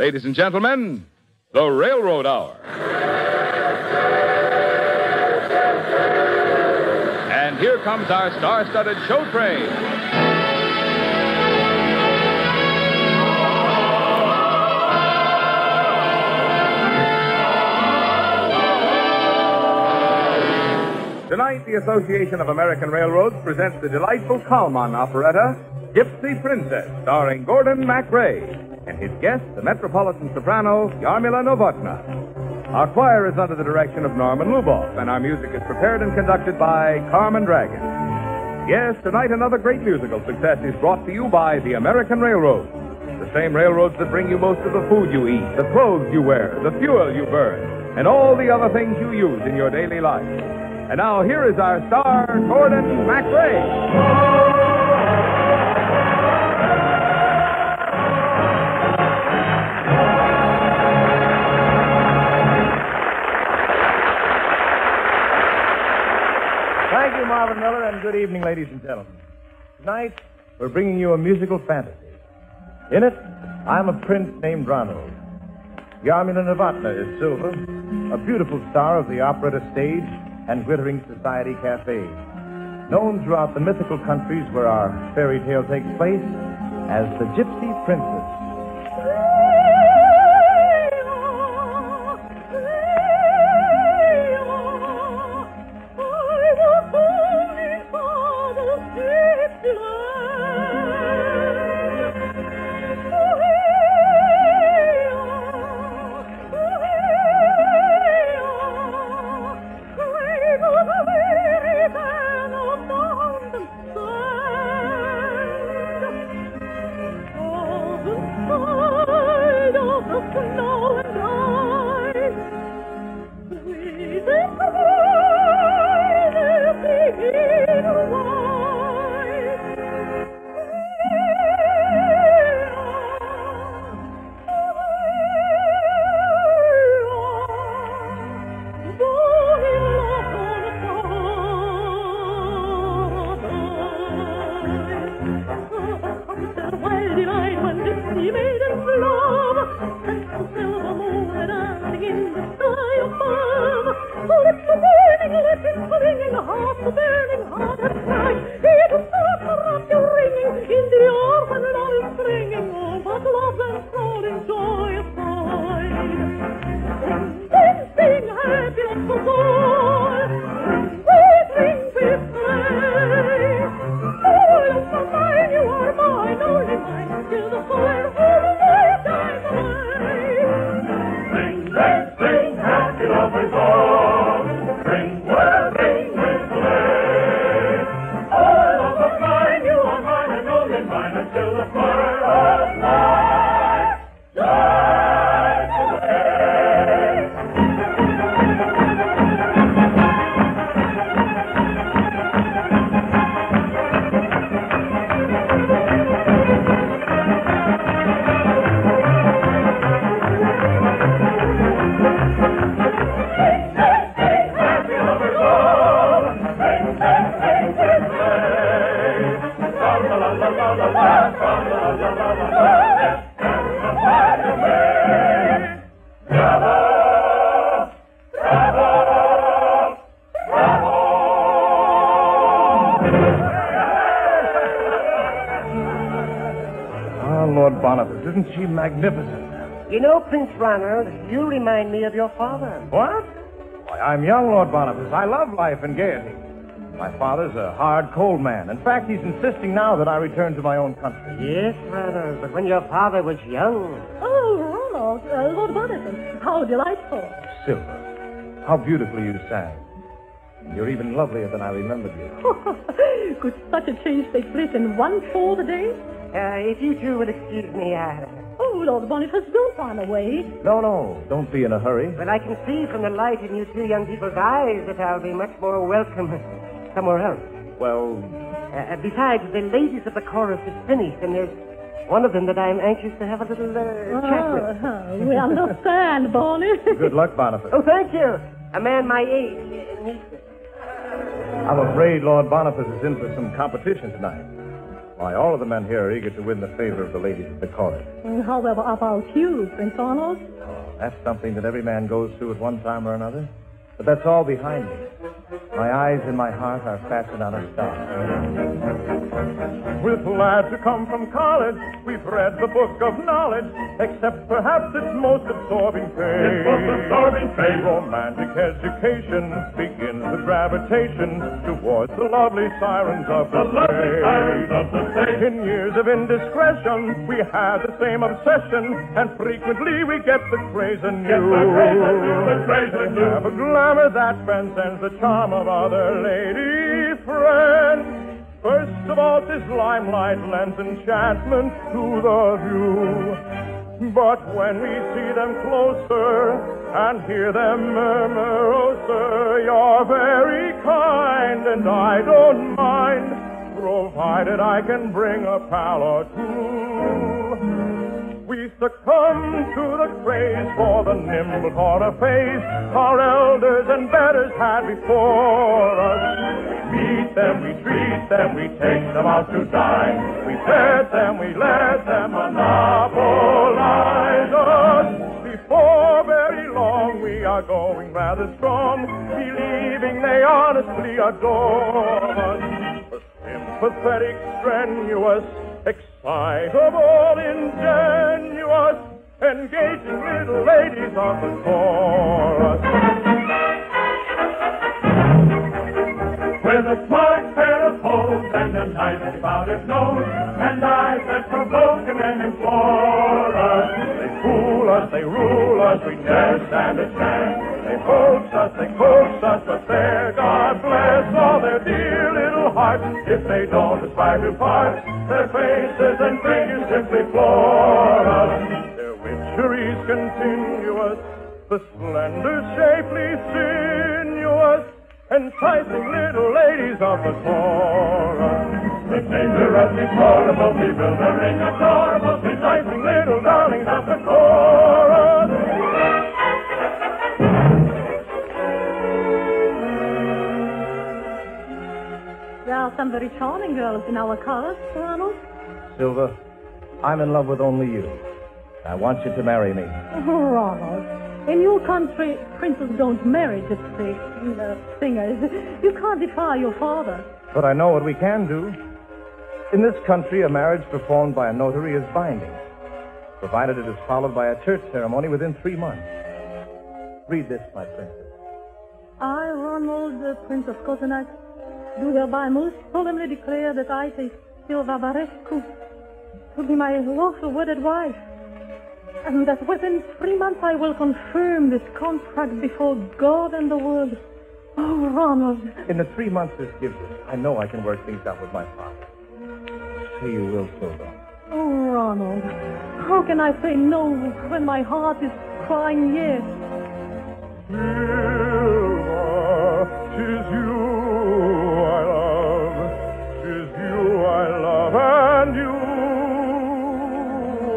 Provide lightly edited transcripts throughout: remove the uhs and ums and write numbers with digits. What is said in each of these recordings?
Ladies and gentlemen, the Railroad Hour. And here comes our star-studded show train. Tonight, the Association of American Railroads presents the delightful Kalman operetta, Gypsy Princess, starring Gordon MacRae, and his guest, the Metropolitan soprano, JARMILA Novotna. Our choir is under the direction of Norman Luboff, and our music is prepared and conducted by Carmen Dragon. Yes, tonight another great musical success is brought to you by the American Railroads, the same railroads that bring you most of the food you eat, the clothes you wear, the fuel you burn, and all the other things you use in your daily life. And now, here is our star, Gordon MacRae. Thank you, Marvin Miller, and good evening, ladies and gentlemen. Tonight, we're bringing you a musical fantasy. In it, I'm a prince named Ronald. Yarmila Novotna is Silver, a beautiful star of the operetta stage and glittering society cafe, known throughout the mythical countries where our fairy tale takes place as the Gypsy Princess. Lord Boniface, isn't she magnificent? You know, Prince Ronald, you remind me of your father. What? Why, I'm young, Lord Boniface. I love life and gaiety. My father's a hard, cold man. In fact, he's insisting now that I return to my own country. Yes, Ronald, but when your father was young... Oh, Ronald, Lord Boniface, how delightful. Silver, how beautifully you sang. You're even lovelier than I remembered you. Could such a change take place in one short day? If you two would excuse me, Oh, Lord Boniface, don't run away. No, don't be in a hurry. But I can see from the light in you two young people's eyes that I'll be much more welcome somewhere else. Well... besides, the ladies of the chorus is finished, and there's one of them that I'm anxious to have a little chat with. We understand, Bonnie. Good luck, Boniface. Oh, thank you. A man my age needs it. I'm afraid Lord Boniface is in for some competition tonight. Why, all of the men here are eager to win the favor of the ladies of the chorus. However, about you, Prince Arnold? That's something that every man goes through at one time or another. But that's all behind me. My eyes and my heart are fastened on a star. With lads who come from college, we've read the book of knowledge, except perhaps its most absorbing page. Romantic education begins with gravitation towards the lovely sirens of the stage. In years of indiscretion, we have the same obsession, and frequently we get the craze anew. Have a glamour that transcends the charm of other lady friends. First of all, 'tis limelight lends enchantment to the view. But when we see them closer and hear them murmur, "Oh, sir, you're very kind, and I don't mind, provided I can bring a pal or two." We succumb to the craze for the nimble corner phase our elders and betters had before us. We meet them, we treat them, we take them out to dine. We fed them, we let them monopolize us. Before very long we are going rather strong, believing they honestly adore us. Sympathetic, strenuous, excitable, ingenuous, engaging little ladies of the chorus. With a smart pair of hose and a nice spouted nose, and eyes that provoke and then implore us. They fool us, they rule us, we never stand a chance. They coax us, but there, God bless all their dear little hearts. If they don't aspire to part, their faces and figures simply floor us. Their witchery's continuous, the slender, shapely, sinuous, enticing little ladies of the chorus. They're dangerous, deplorable, bewildering, adorable, enticing little darlings of the chorus. There are some very charming girls in our chorus, Arnold. Silver, I'm in love with only you. I want you to marry me. Oh, Arnold. In your country, princes don't marry gypsy singers. You can't defy your father. But I know what we can do. In this country, a marriage performed by a notary is binding, provided it is followed by a church ceremony within 3 months. Read this, my princess. I, Ronald, the Prince of Cotonou, do hereby most solemnly declare that I take Silva Barescu to be my lawful wedded wife, and that within 3 months I will confirm this contract before God and the world. Oh, Ronald. In the 3 months this gives us, I know I can work things out with my father. Say you will, Silva. Oh, Ronald. How can I say no when my heart is crying yes? Silva, 'tis you I love, 'tis you I love, and you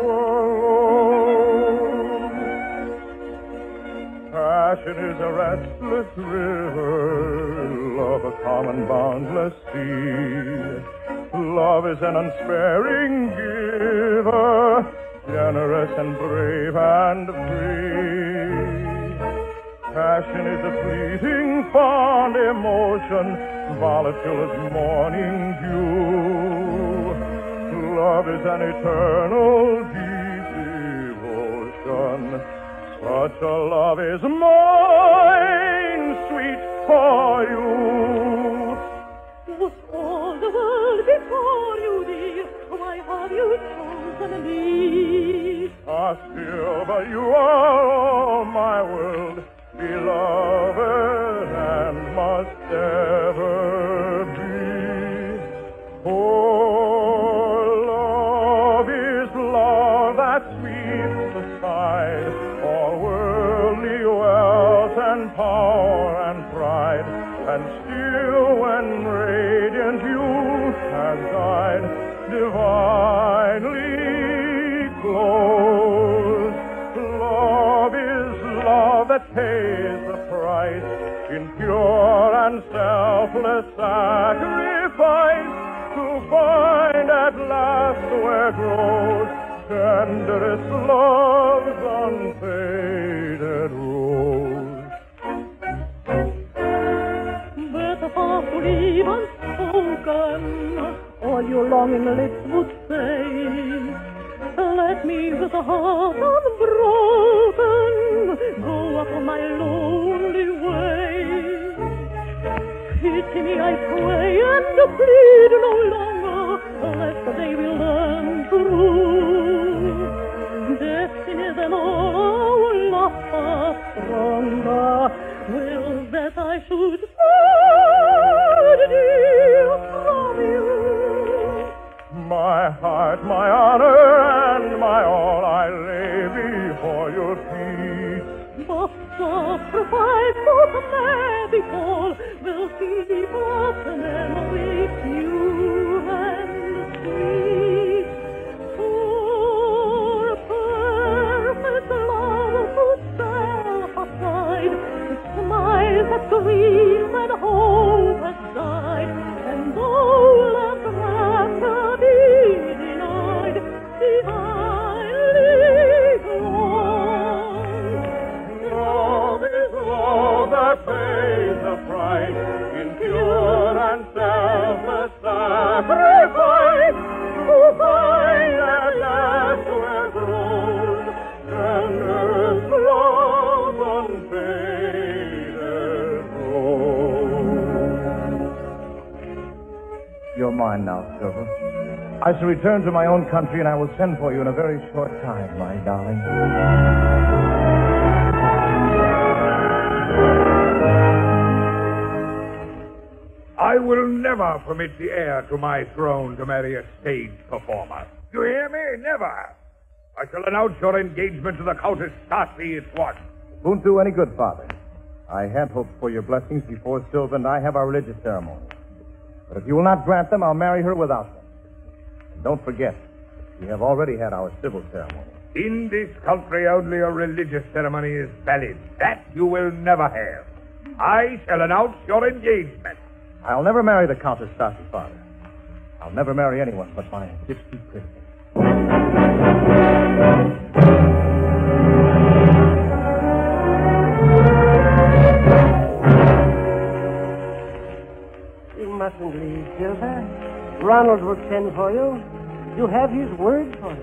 alone. Passion is a restless river, love a common boundless sea. Love is an unsparing giver, generous and brave and free. Passion is a fleeting, fond emotion, volatile as morning dew. Love is an eternal, deep devotion. Such a love is mine, sweet, for you. Was all the world before you, dear? Why have you chosen me? Ah, Silva, you are all my world, beloved, and must ever be. For love is love that sweeps aside all worldly wealth and power and pride, and still when radiant youth has died, divinely clothed. Love is love that pays the price in pure and selfless sacrifice, to find at last where grows tenderest love's unfaded rose. Better far to leave unspoken all your longing lips would say. Let me with a heart unbroken go up on my lonely way. Pity me, I pray, and plead no longer, lest the day will learn to rule. Destiny than all our love far stronger will that I should part, dear, from you. My heart, my honor, and my all I lay before your feet. But sacrifice for the medical will keep up the memory pure and sweet. For perfect love to self aside, smiles at grief and hope has died, and all of the laughter be denied, divinely gone. Love is all that pays the price in pure and selfless sacrifice to find at last where grows tenderest love's unfaded rose. You're mine now, Silver. I shall return to my own country, and I will send for you in a very short time, my darling. I will never permit the heir to my throne to marry a stage performer. You hear me? Never. I shall announce your engagement to the Countess Stacy at once. It won't do any good, Father. I had hoped for your blessings before Silva and I have our religious ceremony. But if you will not grant them, I'll marry her without them. And don't forget, we have already had our civil ceremony. In this country, only a religious ceremony is valid. That you will never have. I shall announce your engagement. I'll never marry the Countess Stacy, Father. I'll never marry anyone but my gypsy princess. You mustn't leave, Silver. Ronald will send for you. You have his word for it.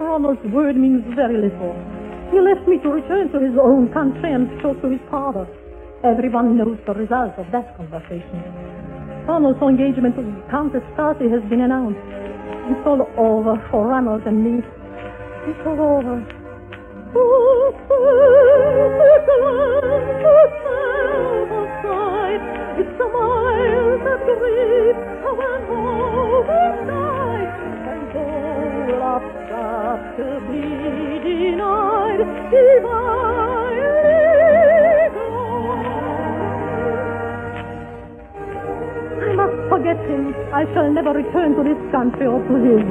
Ronald's word means very little. He left me to return to his own country and talk to his father. Everyone knows the result of that conversation. Ronald's engagement with Countess Stacy has been announced. It's all over for Ronald and me. It's all over. Oh, perfect land, oh, aside. It's a miles that grief when hope is died, and all of that to be denied, divinely gone. I must forget him. I shall never return to this country or to him.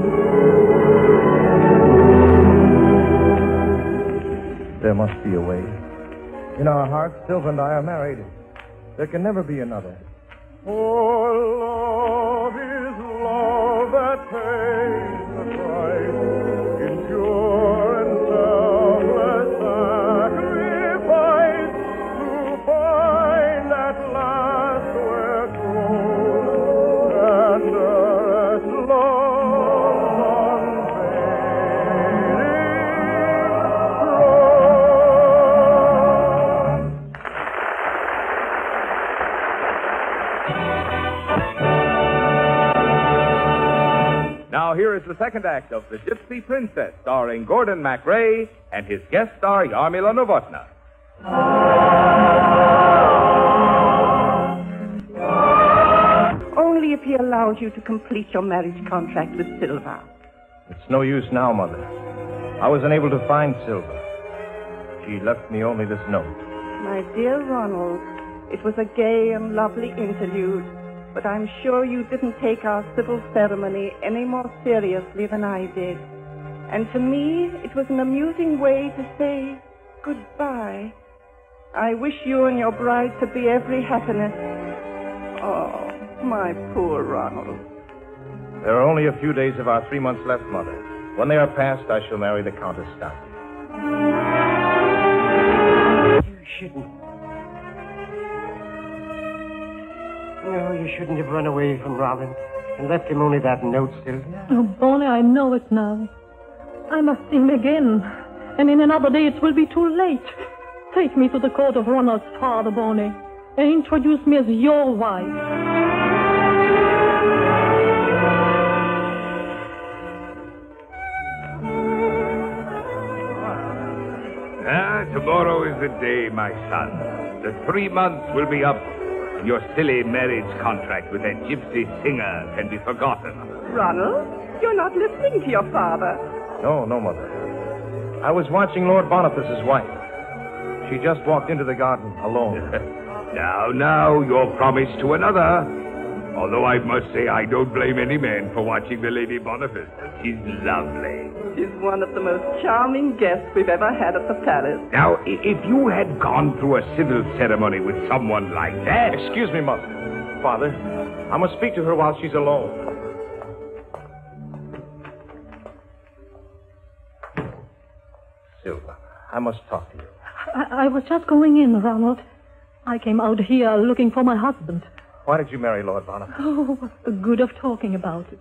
There must be a way. In our hearts, Silva and I are married. There can never be another. For love is love that pays the price in pure and selfless sacrifice to find at last where grows tenderest love's unfading rose. Now here is the second act of The Gypsy Princess, starring Gordon MacRae and his guest star, JARMILA Novotna. Only if he allows you to complete your marriage contract with Silva. It's no use now, Mother. I was unable to find Silva. She left me only this note. My dear Ronald, it was a gay and lovely interlude, but I'm sure you didn't take our civil ceremony any more seriously than I did. And to me, it was an amusing way to say goodbye. I wish you and your bride to be every happiness. Oh, my poor Ronald. There are only a few days of our 3 months left, Mother. When they are past, I shall marry the Countess Stanley. You shouldn't. No, you shouldn't have run away from Robin and left him only that note, Sylvia. Oh, Bonnie, I know it now. I must see him again. And in another day it will be too late. Take me to the court of Ronald's father, Bonnie, and introduce me as your wife. Tomorrow is the day, my son. The 3 months will be up. Your silly marriage contract with that gypsy singer can be forgotten. Ronald, you're not listening to your father. No, Mother. I was watching Lord Boniface's wife. She just walked into the garden alone. Now, you're promised to another. Although I must say I don't blame any man for watching the Lady Boniface. She's lovely. She's one of the most charming guests we've ever had at the palace. Now, if you had gone through a civil ceremony with someone like that... Excuse me, Mother. Father, I must speak to her while she's alone. Silva, I must talk to you. I was just going in, Ronald. I came out here looking for my husband. Why did you marry Lord Boniface? Oh, what's the good of talking about it?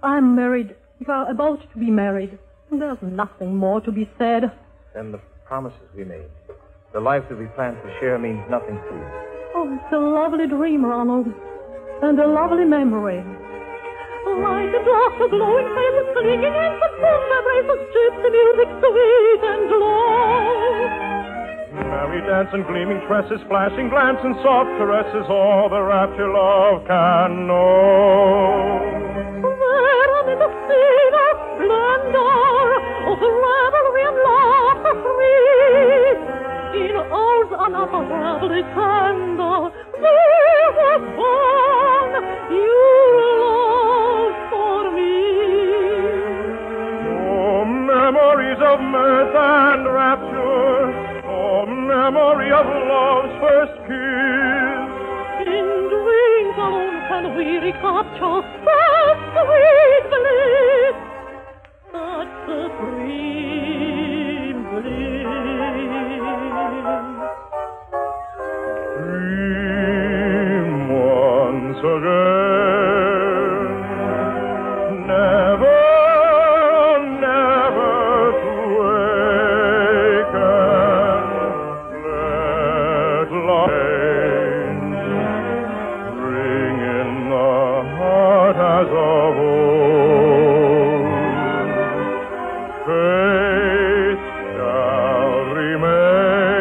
I'm married. You are about to be married. There's nothing more to be said. Then the promises we made, the life that we planned to share means nothing to you. Oh, it's a lovely dream, Ronald. And a lovely memory. Like a glass glowing faces clinging in the full memories of gypsy music sweet and low. Merry dance and gleaming tresses, flashing glance and soft caresses, all the rapture love can know. There amid the scene of splendor, of revelry and laughter free, in all's unutterably tender, there was born you love for me. Oh, memories of mirth and rapture, memory of love's first kiss. In dreams alone can we recapture that sweet bliss, that supreme bliss. Dream once again, never to bring in the heart as of old. Faith shall remain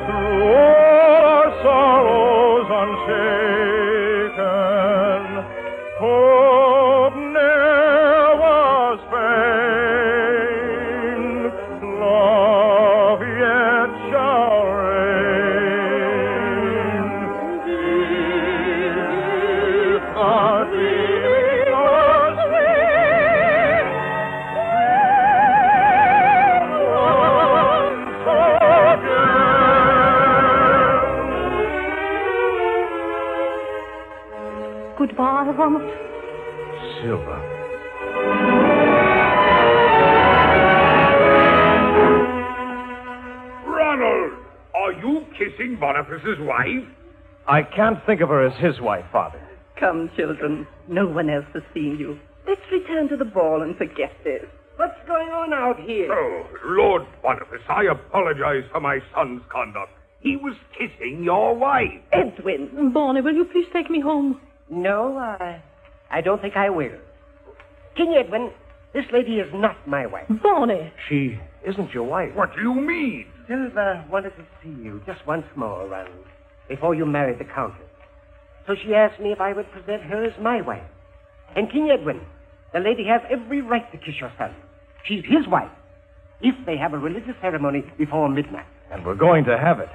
through all our sorrows unshaken. Hope ne'er was vain. Love yet shall reign. Our dreaming was sweet. Once again. Goodbye, Ronald. Silva. Ronald, are you kissing Boniface's wife? I can't think of her as his wife, Father. Come, children. No one else has seen you. Let's return to the ball and forget this. What's going on out here? Oh, Lord Boniface, I apologize for my son's conduct. He was kissing your wife. Edwin. Bonnie, will you please take me home? No, I don't think I will. King Edwin, this lady is not my wife. Bonnie. She isn't your wife. What do you mean? Silva wanted to see you just once more, Ronald, before you married the Countess. So she asked me if I would present her as my wife. And King Edwin, the lady has every right to kiss your son. She's his wife, if they have a religious ceremony before midnight. And we're going to have it.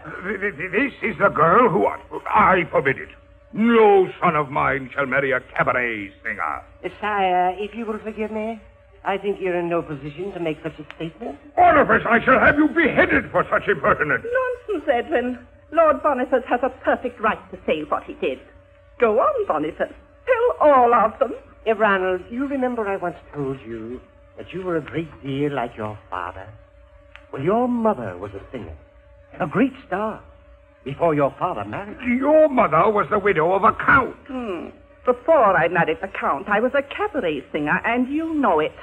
This is the girl who... I forbid it. No son of mine shall marry a cabaret singer. Sire, if you will forgive me, I think you're in no position to make such a statement. Boniface, I shall have you beheaded for such impertinence. Nonsense, Edwin. Lord Boniface has a perfect right to say what he did. Go on, Boniface. Tell all of them. Ronald, you remember I once told you that you were a great deal like your father? Well, your mother was a singer, a great star, before your father married you. Your mother was the widow of a count. Before I married the Count, I was a cabaret singer, and you know it.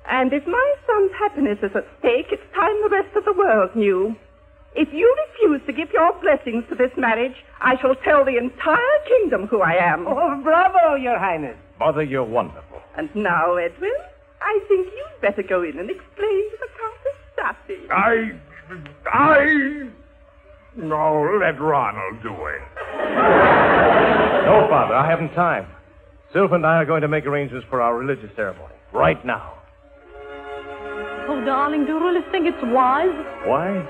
And if my son's happiness is at stake, it's time the rest of the world knew. If you refuse to give your blessings to this marriage, I shall tell the entire kingdom who I am. Oh, bravo, Your Highness. Mother, you're wonderful. And now, Edwin, I think you'd better go in and explain to the Countess Sassy. No, let Ronald do it. No, Father, I haven't time. Sylph and I are going to make arrangements for our religious ceremony. Right now. Oh, darling, do you really think it's wise? Why?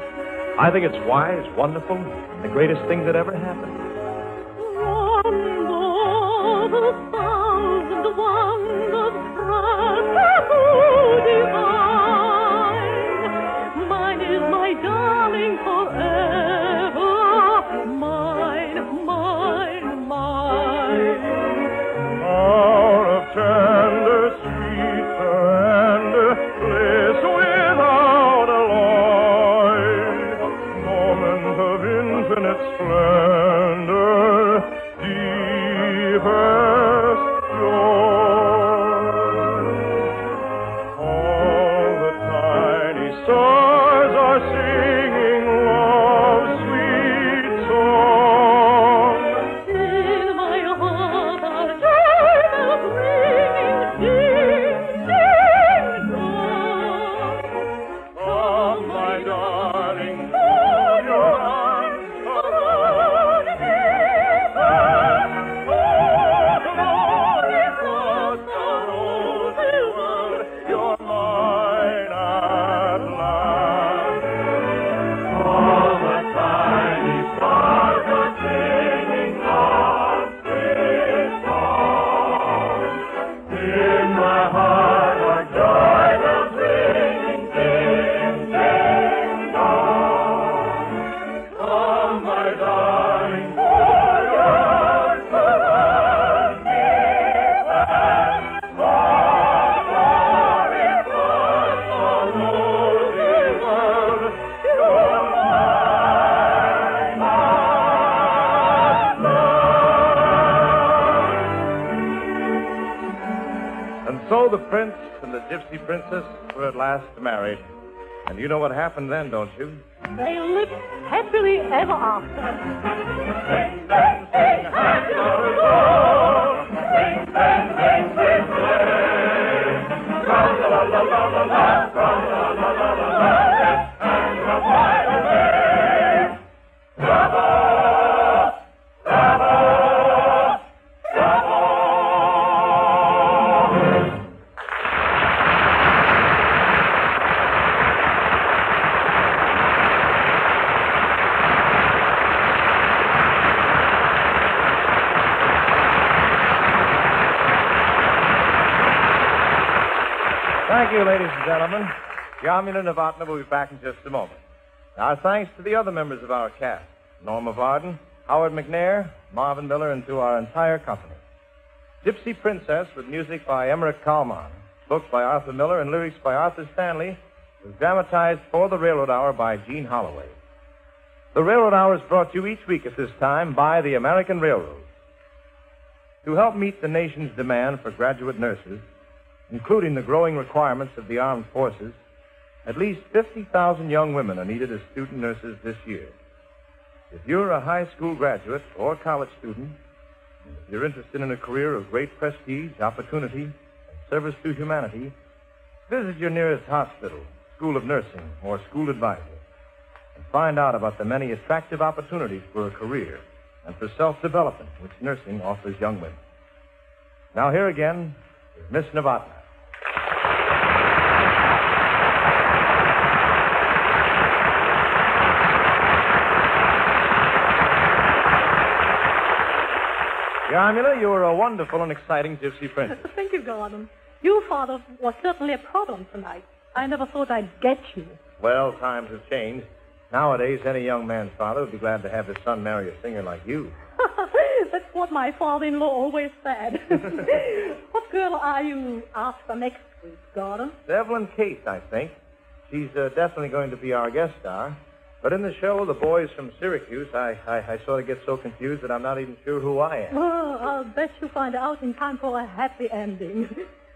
I think it's wise, wonderful, the greatest thing that ever happened. One of the thousand wonders bright, so divine. Mine is my darling forever. Mine, mine, mine. Hour of tender, sweet surrender, bliss without alloy. Moment of infinite splendor, deepest joy. All the tiny stars are singing love's sweet song. In my heart are joy ringing, ding, ding, dong. Come, my darling, hold your arms around me. Oh, glory across the rosy world, you're mine at last. All the tiny stars are singing love's sweet song. In my heart are joy bells ringing, ding, ding, dong. Come, my darling, hold your arms around me, and all glory across the rosy world, you're mine at last. And so the prince and the gypsy princess were at last married. And you know what happened then, don't you? They lived happily ever after. Sing, bang, sing, happy little song. Sing, bang, bang, sing, sing. Tra-la-la-la-la-la, tra-la-la-la-la-la, yes, and the fly away. Bravo! Bravo! Bravo! Thank you, ladies and gentlemen. JARMILA and NOVOTNA will be back in just a moment. Our thanks to the other members of our cast, Norma Varden, Howard McNair, Marvin Miller, and to our entire company. Gypsy Princess, with music by Emmerich Kalman, books by Arthur Miller, and lyrics by Arthur Stanley, was dramatized for the Railroad Hour by Gene Holloway. The Railroad Hour is brought to you each week at this time by the American Railroad. To help meet the nation's demand for graduate nurses, including the growing requirements of the armed forces, at least 50,000 young women are needed as student nurses this year. If you're a high school graduate or college student, and if you're interested in a career of great prestige, opportunity, and service to humanity, visit your nearest hospital, school of nursing, or school advisor, and find out about the many attractive opportunities for a career and for self-development which nursing offers young women. Now here again is Miss NOVOTNA. JARMILA, you were a wonderful and exciting gypsy princess. Thank you, Gordon. You, Father, was certainly a problem tonight. I never thought I'd get you. Well, times have changed. Nowadays, any young man's father would be glad to have his son marry a singer like you. That's what my father-in-law always said. What girl are you after next week, Gordon? Evelyn Case, I think. She's definitely going to be our guest star. But in the show, the boys from Syracuse, I sort of get so confused that I'm not even sure who I am. Oh, I'll bet you find out in time for a happy ending.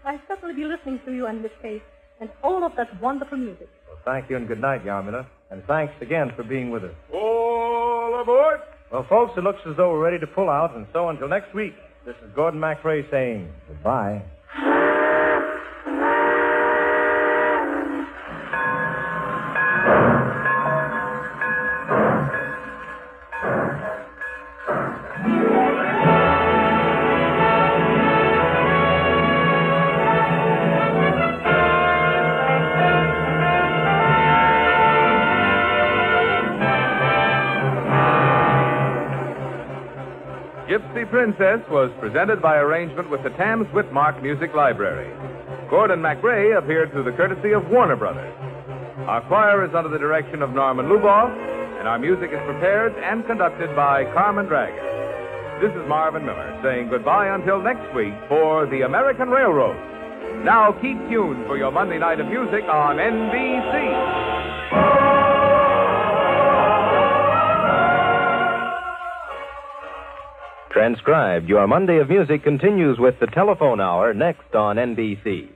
I'll certainly be listening to you in this case, and all of that wonderful music. Well, thank you and good night, Yarmila. And thanks again for being with us. All aboard! Well, folks, it looks as though we're ready to pull out, and so until next week, this is Gordon MacRae saying goodbye. Gypsy Princess was presented by arrangement with the Tams Whitmark Music Library. Gordon MacRae appeared through the courtesy of Warner Brothers. Our choir is under the direction of Norman Luboff, and our music is prepared and conducted by Carmen Dragon. This is Marvin Miller saying goodbye until next week for the American Railroad. Now keep tuned for your Monday night of music on NBC. Transcribed, your Monday of Music continues with the telephone hour next on NBC.